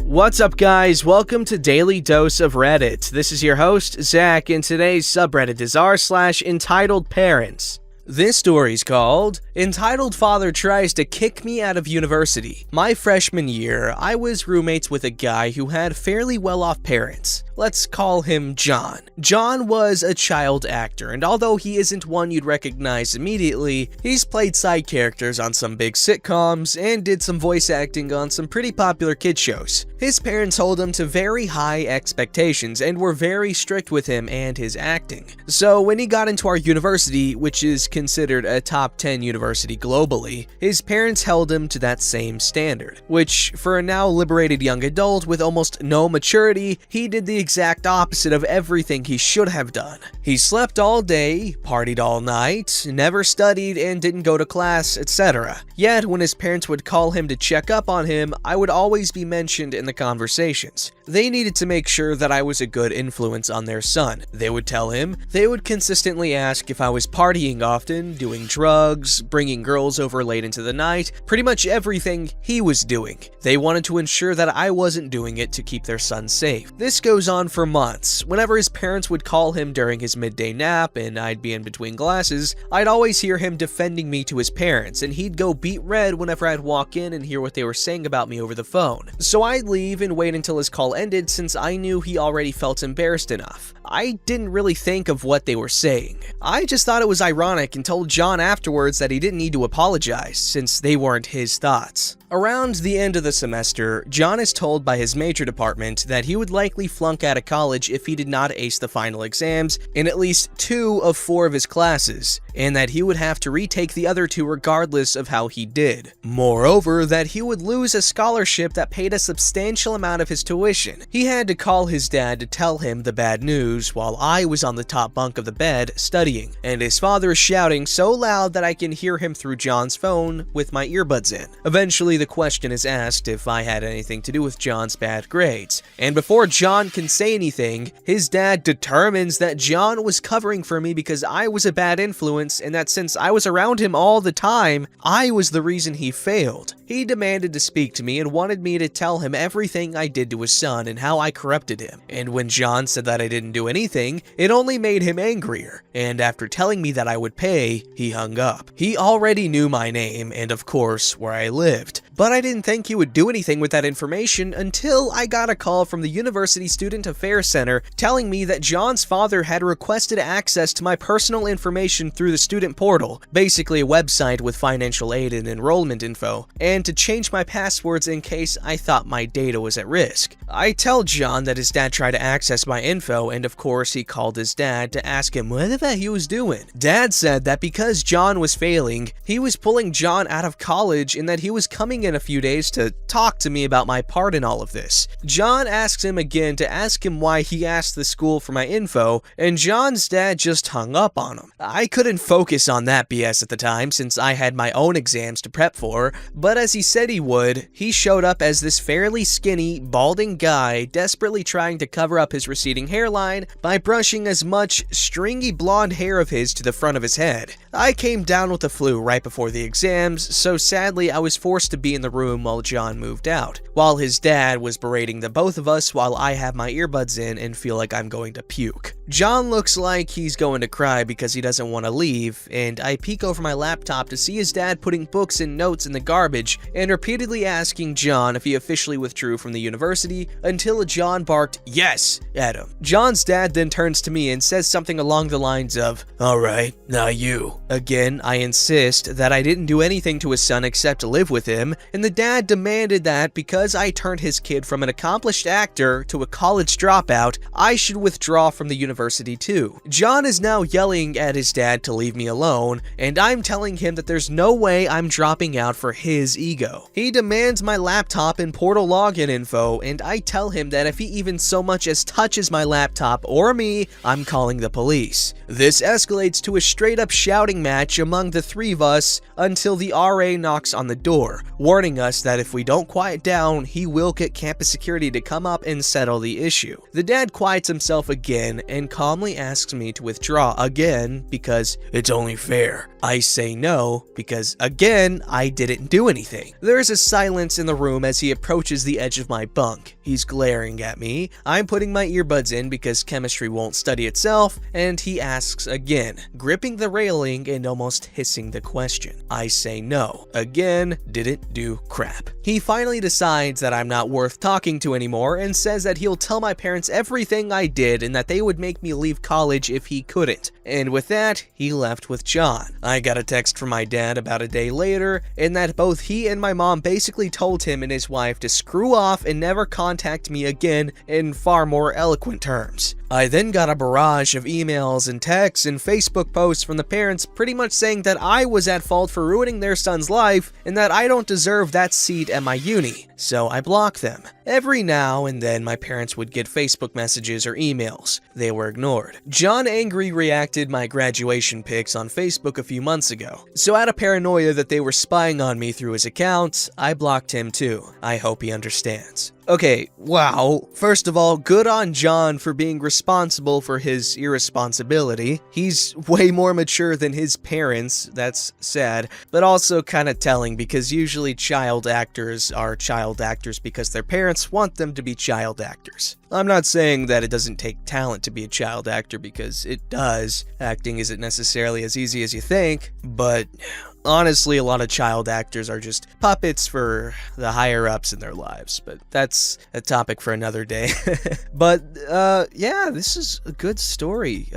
What's up, guys? Welcome to Daily Dose of Reddit. This is your host, Zach, and today's subreddit is r/EntitledParents. This story's called, Entitled Father Tries to Kick Me Out of University. My freshman year, I was roommates with a guy who had fairly well-off parents. Let's call him John. John was a child actor, and although he isn't one you'd recognize immediately, he's played side characters on some big sitcoms and did some voice acting on some pretty popular kid shows. His parents hold him to very high expectations and were very strict with him and his acting. So when he got into our university, which is considered a top 10 university globally, his parents held him to that same standard, which for a now liberated young adult with almost no maturity, he did the exact opposite of everything he should have done. He slept all day, partied all night, never studied and didn't go to class, etc. Yet when his parents would call him to check up on him, I would always be mentioned in the conversations. They needed to make sure that I was a good influence on their son. They would tell him, they would consistently ask if I was partying often, doing drugs, bringing girls over late into the night, pretty much everything he was doing. They wanted to ensure that I wasn't doing it to keep their son safe. This goes on for months. Whenever his parents would call him during his midday nap and I'd be in between classes, I'd always hear him defending me to his parents, and he'd go beet red whenever I'd walk in and hear what they were saying about me over the phone. So I'd leave and wait until his call ended since I knew he already felt embarrassed enough. I didn't really think of what they were saying. I just thought it was ironic and told John afterwards that he didn't need to apologize since they weren't his thoughts. Around the end of the semester, John is told by his major department that he would likely flunk out of college if he did not ace the final exams in at least 2 of 4 of his classes, and that he would have to retake the other 2 regardless of how he did. Moreover, that he would lose a scholarship that paid a substantial amount of his tuition. He had to call his dad to tell him the bad news while I was on the top bunk of the bed studying, and his father is shouting so loud that I can hear him through John's phone with my earbuds in. Eventually, the question is asked if I had anything to do with John's bad grades, and before John can say anything, his dad determines that John was covering for me because I was a bad influence and that since I was around him all the time, I was the reason he failed. He demanded to speak to me and wanted me to tell him everything I did to his son and how I corrupted him. And when John said that I didn't do anything, it only made him angrier. And after telling me that I would pay, he hung up. He already knew my name and of course where I lived. But I didn't think he would do anything with that information until I got a call from the University Student Affairs Center telling me that John's father had requested access to my personal information through the student portal, basically a website with financial aid and enrollment info, and to change my passwords in case I thought my data was at risk. I tell John that his dad tried to access my info, and of course he called his dad to ask him what the heck he was doing. Dad said that because John was failing, he was pulling John out of college and that he was coming in a few days to talk to me about my part in all of this. John asks him again to ask him why he asked the school for my info, and John's dad just hung up on him. I couldn't focus on that BS at the time since I had my own exams to prep for, but as he said he would, he showed up as this fairly skinny, balding guy desperately trying to cover up his receding hairline by brushing as much stringy blonde hair of his to the front of his head. I came down with the flu right before the exams, so sadly I was forced to be in the room while John moved out, while his dad was berating the both of us while I have my earbuds in and feel like I'm going to puke. John looks like he's going to cry because he doesn't want to leave, and I peek over my laptop to see his dad putting books and notes in the garbage and repeatedly asking John if he officially withdrew from the university until John barked "yes" at him. John's dad then turns to me and says something along the lines of, "Alright, now you." Again, I insist that I didn't do anything to his son except live with him, and the dad demanded that because I turned his kid from an accomplished actor to a college dropout, I should withdraw from the university too. John is now yelling at his dad to leave me alone, and I'm telling him that there's no way I'm dropping out for his ego. He demands my laptop and portal login info, and I tell him that if he even so much as touches my laptop or me, I'm calling the police. This escalates to a straight up shouting boxing match among the three of us until the RA knocks on the door, warning us that if we don't quiet down, he will get campus security to come up and settle the issue. The dad quiets himself again and calmly asks me to withdraw again because it's only fair. I say no because, again, I didn't do anything. There's a silence in the room as he approaches the edge of my bunk. He's glaring at me. I'm putting my earbuds in because chemistry won't study itself, and he asks again, gripping the railing and almost hissing the question. I say no. Again, didn't do crap. He finally decides that I'm not worth talking to anymore and says that he'll tell my parents everything I did and that they would make me leave college if he couldn't. And with that, he left with John. I got a text from my dad about a day later, and that both he and my mom basically told him and his wife to screw off and never contact me again in far more eloquent terms. I then got a barrage of emails and texts and Facebook posts from the parents pretty much saying that I was at fault for ruining their son's life and that I don't deserve that seat at my uni, so I blocked them. Every now and then my parents would get Facebook messages or emails. They were ignored. John Angry reacted my graduation pics on Facebook a few months ago, so out of paranoia that they were spying on me through his account, I blocked him too. I hope he understands. Okay, wow. First of all, good on John for being responsible for his irresponsibility. He's way more mature than his parents, that's sad, but also kind of telling because usually child actors are child actors because their parents want them to be child actors. I'm not saying that it doesn't take talent to be a child actor because it does. Acting isn't necessarily as easy as you think, but honestly, a lot of child actors are just puppets for the higher-ups in their lives, but that's a topic for another day. But, yeah, this is a good story.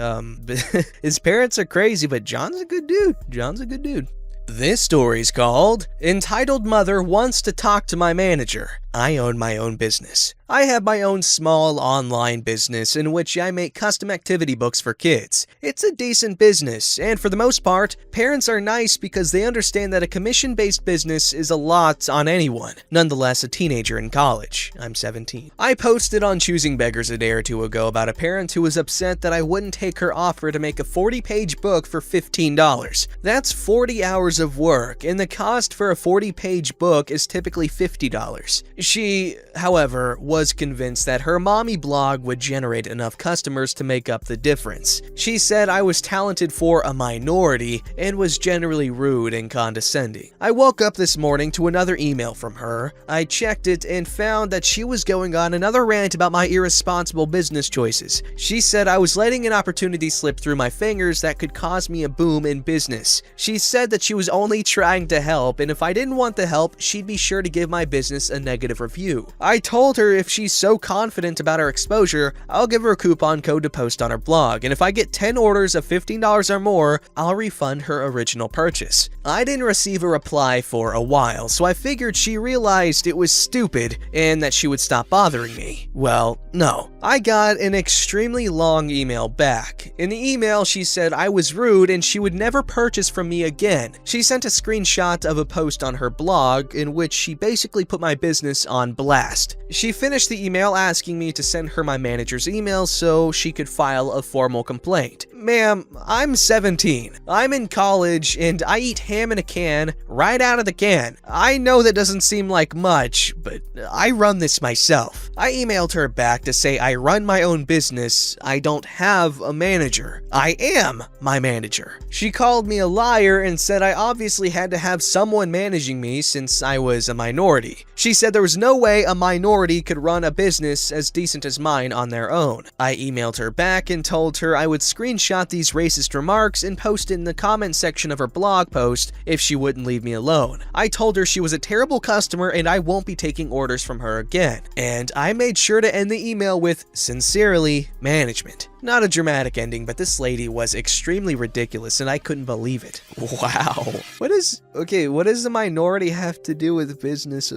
His parents are crazy, but John's a good dude. John's a good dude. This story's called Entitled Mother Wants to Talk to My Manager. I own my own business. I have my own small online business in which I make custom activity books for kids. It's a decent business, and for the most part, parents are nice because they understand that a commission-based business is a lot on anyone. Nonetheless, a teenager in college. I'm 17. I posted on Choosing Beggars a day or two ago about a parent who was upset that I wouldn't take her offer to make a 40-page book for $15. That's 40 hours of work, and the cost for a 40-page book is typically $50. She, however, was convinced that her mommy blog would generate enough customers to make up the difference. She said I was talented for a minority and was generally rude and condescending. I woke up this morning to another email from her. I checked it and found that she was going on another rant about my irresponsible business choices. She said I was letting an opportunity slip through my fingers that could cause me a boom in business. She said that she was only trying to help, and if I didn't want the help, she'd be sure to give my business a negative review. I told her if she's so confident about her exposure, I'll give her a coupon code to post on her blog, and if I get 10 orders of $15 or more, I'll refund her original purchase. I didn't receive a reply for a while, so I figured she realized it was stupid and that she would stop bothering me. Well, no. I got an extremely long email back. In the email, she said I was rude and she would never purchase from me again. She sent a screenshot of a post on her blog in which she basically put my business on blast. She finished the email asking me to send her my manager's email so she could file a formal complaint. Ma'am, I'm 17. I'm in college and I eat ham in a can right out of the can. I know that doesn't seem like much, but I run this myself. I emailed her back to say I run my own business. I don't have a manager. I am my manager. She called me a liar and said I obviously had to have someone managing me since I was a minority. She said there was no way a minority could run a business as decent as mine on their own. I emailed her back and told her I would screenshot these racist remarks and post it in the comment section of her blog post if she wouldn't leave me alone. I told her she was a terrible customer and I won't be taking orders from her again. And I made sure to end the email with, "Sincerely, management." Not a dramatic ending, but this lady was extremely ridiculous and I couldn't believe it. Wow. What does the minority have to do with business?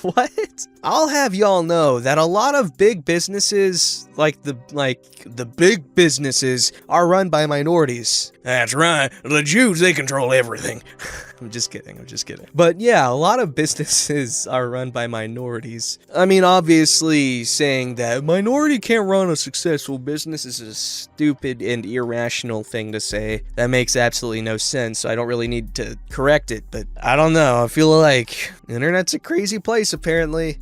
What? I'll have y'all know that a lot of big businesses, like the big businesses are run by minorities. That's right. The Jews, they control everything. I'm just kidding. But yeah, a lot of businesses are run by minorities. I mean, obviously, saying that minority can't run a successful business is a stupid and irrational thing to say. That makes absolutely no sense, so I don't really need to correct it. But I don't know. I feel like the internet's a crazy place, apparently.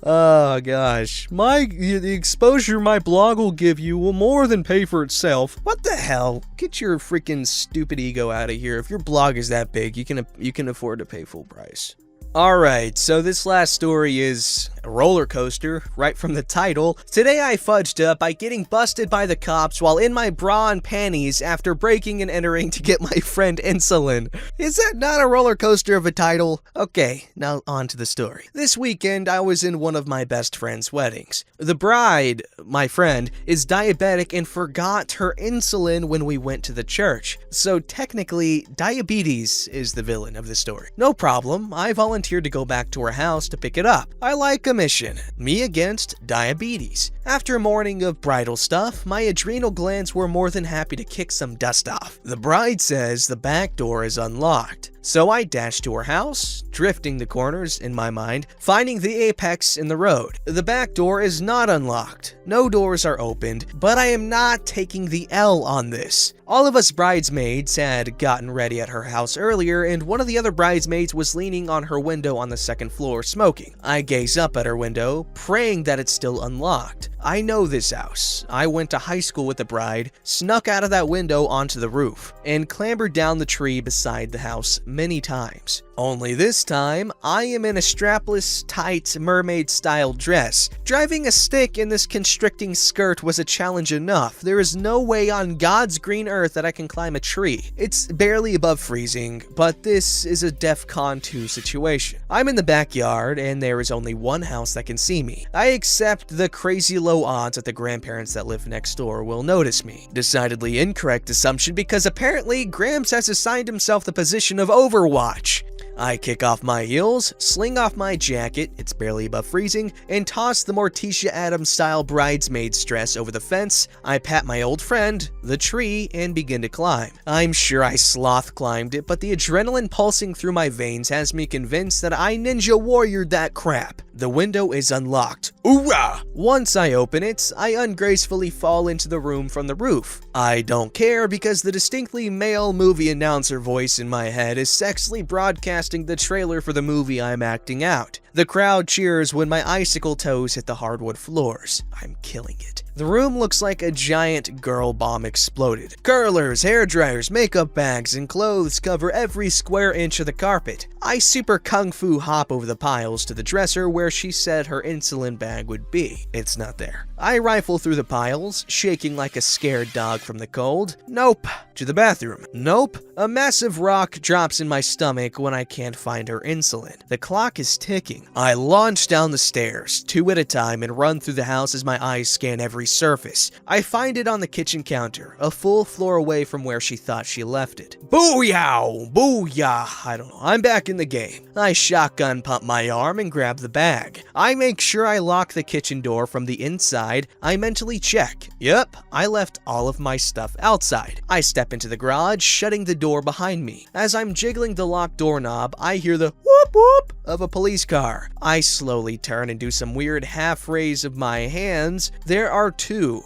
Oh gosh, the exposure my blog will give you will more than pay for itself. What the hell? Get your freaking stupid ego out of here. If your blog is that big, you can afford to pay full price. Alright, so this last story is a roller coaster, right from the title. Today I fudged up by getting busted by the cops while in my bra and panties after breaking and entering to get my friend insulin. Is that not a roller coaster of a title? Okay, now on to the story. This weekend I was in one of my best friend's weddings. The bride, my friend, is diabetic and forgot her insulin when we went to the church. So technically, diabetes is the villain of the story. No problem, I volunteered to go back to her house to pick it up. I like a mission. Me against diabetes. After a morning of bridal stuff, my adrenal glands were more than happy to kick some dust off. The bride says the back door is unlocked. So I dashed to her house, drifting the corners in my mind, finding the apex in the road. The back door is not unlocked. No doors are opened, but I am not taking the L on this. All of us bridesmaids had gotten ready at her house earlier, and one of the other bridesmaids was leaning on her window on the second floor smoking. I gaze up at her window, praying that it's still unlocked. I know this house. I went to high school with the bride, snuck out of that window onto the roof, and clambered down the tree beside the house many times. Only this time, I am in a strapless, tight, mermaid-style dress. Driving a stick in this constricting skirt was a challenge enough. There is no way on God's green earth that I can climb a tree. It's barely above freezing, but this is a DEFCON 2 situation. I'm in the backyard, and there is only one house that can see me. I accept the crazy low odds that the grandparents that live next door will notice me. Decidedly incorrect assumption because apparently Gramps has assigned himself the position of Overwatch. I kick off my heels, sling off my jacket, it's barely above freezing, and toss the Morticia Adams-style bridesmaid's dress over the fence. I pat my old friend, the tree, and begin to climb. I'm sure I sloth climbed it, but the adrenaline pulsing through my veins has me convinced that I ninja warriored that crap. The window is unlocked. Hoorah! Once I open it, I ungracefully fall into the room from the roof. I don't care because the distinctly male movie announcer voice in my head is sexily broadcasting the trailer for the movie I'm acting out. The crowd cheers when my icicle toes hit the hardwood floors. I'm killing it. The room looks like a giant girl bomb exploded. Curlers, hairdryers, makeup bags, and clothes cover every square inch of the carpet. I super kung fu hop over the piles to the dresser where she said her insulin bag would be. It's not there. I rifle through the piles, shaking like a scared dog from the cold. Nope. To the bathroom. Nope. A massive rock drops in my stomach when I can't find her insulin. The clock is ticking. I launch down the stairs, 2 at a time, and run through the house as my eyes scan every surface. I find it on the kitchen counter, a full floor away from where she thought she left it. Booyah! Booyah! I don't know. I'm back in the game. I shotgun pump my arm and grab the bag. I make sure I lock the kitchen door from the inside. I mentally check. Yep, I left all of my stuff outside. I step into the garage, shutting the door behind me. As I'm jiggling the locked doorknob, I hear the whoop whoop of a police car. I slowly turn and do some weird half raise of my hands. There are two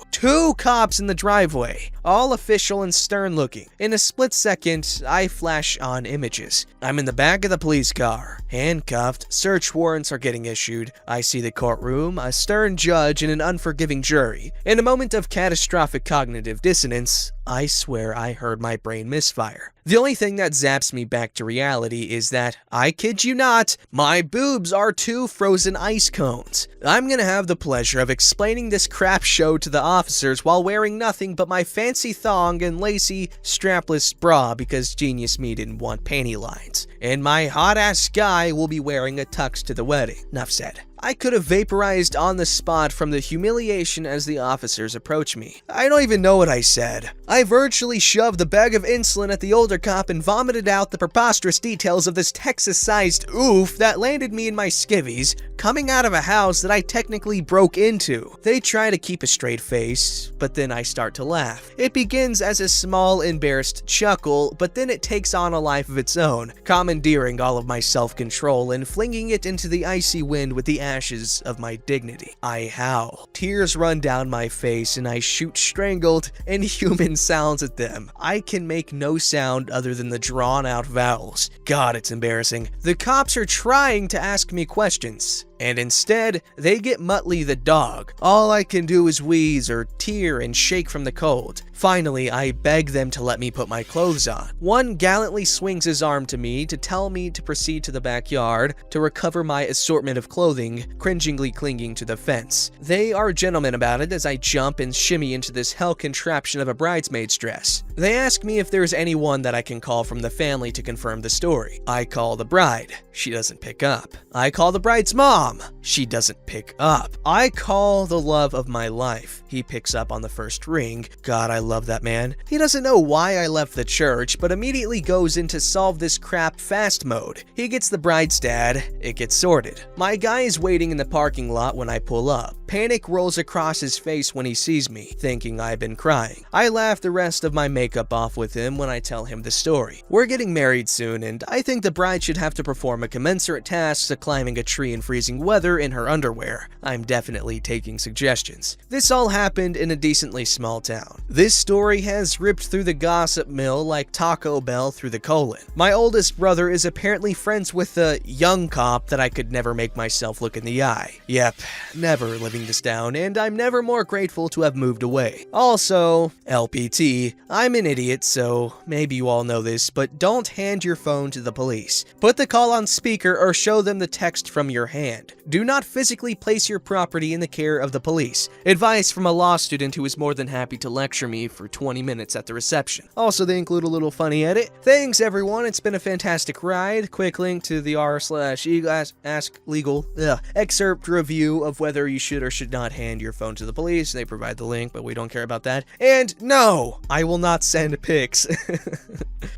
cops in the driveway, all official and stern looking. In a split second, I flash on images. I'm in the back of the police car, handcuffed, search warrants are getting issued. I see the courtroom, a stern judge, and an unforgiving jury. In a moment of catastrophic cognitive dissonance, I swear I heard my brain misfire. The only thing that zaps me back to reality is that, I kid you not, my boobs are 2 frozen ice cones. I'm gonna have the pleasure of explaining this crap show to the officers while wearing nothing but my fancy thong and lacy, strapless bra because Genius Me didn't want panty lines. And my hot-ass guy will be wearing a tux to the wedding. Enough said. I could have vaporized on the spot from the humiliation as the officers approach me. I don't even know what I said. I virtually shoved the bag of insulin at the older cop and vomited out the preposterous details of this Texas-sized oof that landed me in my skivvies, coming out of a house that I technically broke into. They try to keep a straight face, but then I start to laugh. It begins as a small, embarrassed chuckle, but then it takes on a life of its own, commandeering all of my self-control and flinging it into the icy wind with the ashes of my dignity. I howl. Tears run down my face and I shoot strangled, inhuman sounds at them. I can make no sound other than the drawn-out vowels. God, it's embarrassing. The cops are trying to ask me questions, and instead, they get Muttley the dog. All I can do is wheeze or tear and shake from the cold. Finally, I beg them to let me put my clothes on. One gallantly swings his arm to me to tell me to proceed to the backyard to recover my assortment of clothing, cringingly clinging to the fence. They are gentlemen about it as I jump and shimmy into this hell contraption of a bridesmaid's dress. They ask me if there's anyone that I can call from the family to confirm the story. I call the bride. She doesn't pick up. I call the bride's mom. She doesn't pick up. I call the love of my life. He picks up on the first ring. God, I love that man. He doesn't know why I left the church, but immediately goes into solve this crap fast mode. He gets the bride's dad. It gets sorted. My guy is waiting in the parking lot when I pull up. Panic rolls across his face when he sees me, thinking I've been crying. I laugh the rest of my makeup off with him when I tell him the story. We're getting married soon, and I think the bride should have to perform a commensurate task to climbing a tree in freezing weather in her underwear. I'm definitely taking suggestions. This all happened in a decently small town. This story has ripped through the gossip mill like Taco Bell through the colon. My oldest brother is apparently friends with a young cop that I could never make myself look in the eye. Yep, never living this down, and I'm never more grateful to have moved away. Also, LPT, I'm an idiot, so maybe you all know this, but don't hand your phone to the police. Put the call on speaker or show them the text from your hand. Do not physically place your property in the care of the police. Advice from a law student who is more than happy to lecture me for 20 minutes at the reception. Also, they include a little funny edit. Thanks everyone, it's been a fantastic ride. Quick link to the r/ask legal excerpt review of whether you should or should not hand your phone to the police. They provide the link, but we don't care about that. And no, I will not send pics.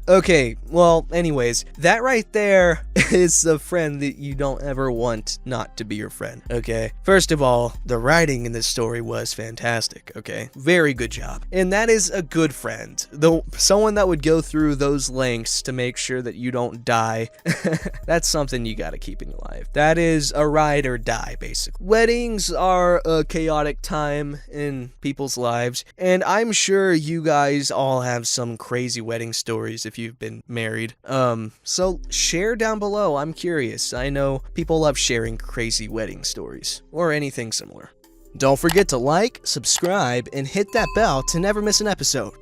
Okay, well, anyways, that right there is the friend that you don't ever want not to be your friend, okay? First of all, the writing in this story was fantastic, okay? Very good job. And that is a good friend. Though someone that would go through those lengths to make sure that you don't die, that's something you gotta keep in your life. That is a ride or die, basically. Weddings are a chaotic time in people's lives, and I'm sure you guys all have some crazy wedding stories if you've been married. So share down below. I'm curious. I know people love sharing crazy wedding stories or anything similar. Don't forget to like, subscribe, and hit that bell to never miss an episode.